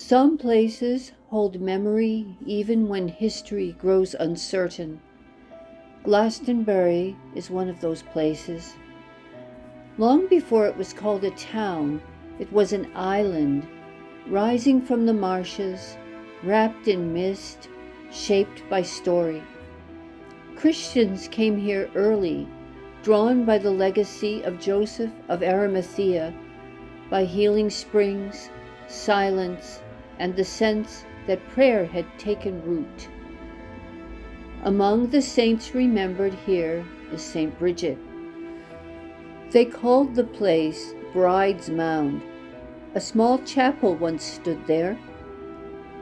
Some places hold memory even when history grows uncertain. Glastonbury is one of those places. Long before it was called a town, it was an island, rising from the marshes, wrapped in mist, shaped by story. Christians came here early, drawn by the legacy of Joseph of Arimathea, by healing springs, silence, and the sense that prayer had taken root. Among the saints remembered here is St. Brigid. They called the place Bride's Mound. A small chapel once stood there.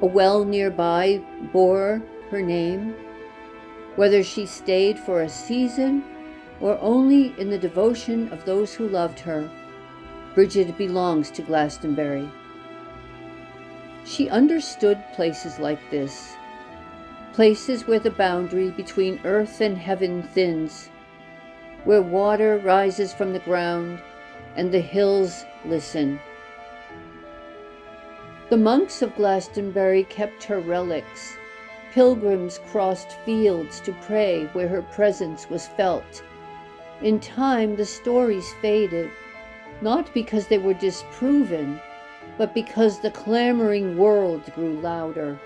A well nearby bore her name. Whether she stayed for a season or only in the devotion of those who loved her, Brigid belongs to Glastonbury. She understood places like this, places where the boundary between earth and heaven thins, where water rises from the ground and the hills listen. The monks of Glastonbury kept her relics. Pilgrims crossed fields to pray where her presence was felt. In time, the stories faded, not because they were disproven, but because the clamoring world grew louder.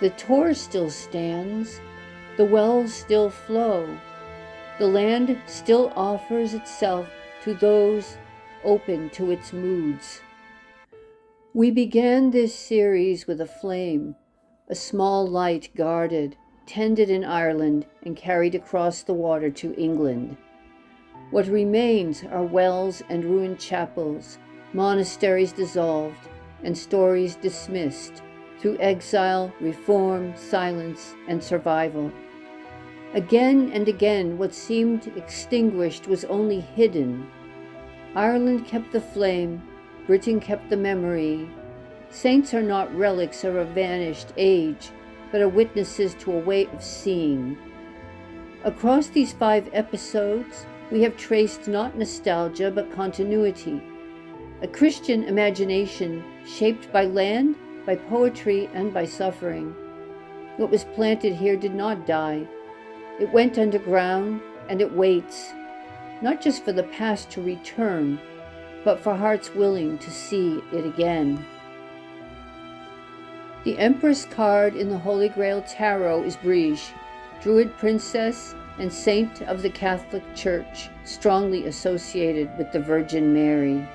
The tor still stands, the wells still flow, the land still offers itself to those open to its moods. We began this series with a flame, a small light guarded, tended in Ireland, and carried across the water to England. What remains are wells and ruined chapels, monasteries dissolved, and stories dismissed through exile, reform, silence, and survival. Again and again, what seemed extinguished was only hidden. Ireland kept the flame, Britain kept the memory. Saints are not relics of a vanished age, but are witnesses to a way of seeing. Across these 5 episodes, we have traced not nostalgia, but continuity. A Christian imagination shaped by land, by poetry, and by suffering. What was planted here did not die. It went underground, and it waits, not just for the past to return, but for hearts willing to see it again. The Empress card in the Holy Grail Tarot is Brigid, Druid princess and saint of the Catholic Church, strongly associated with the Virgin Mary.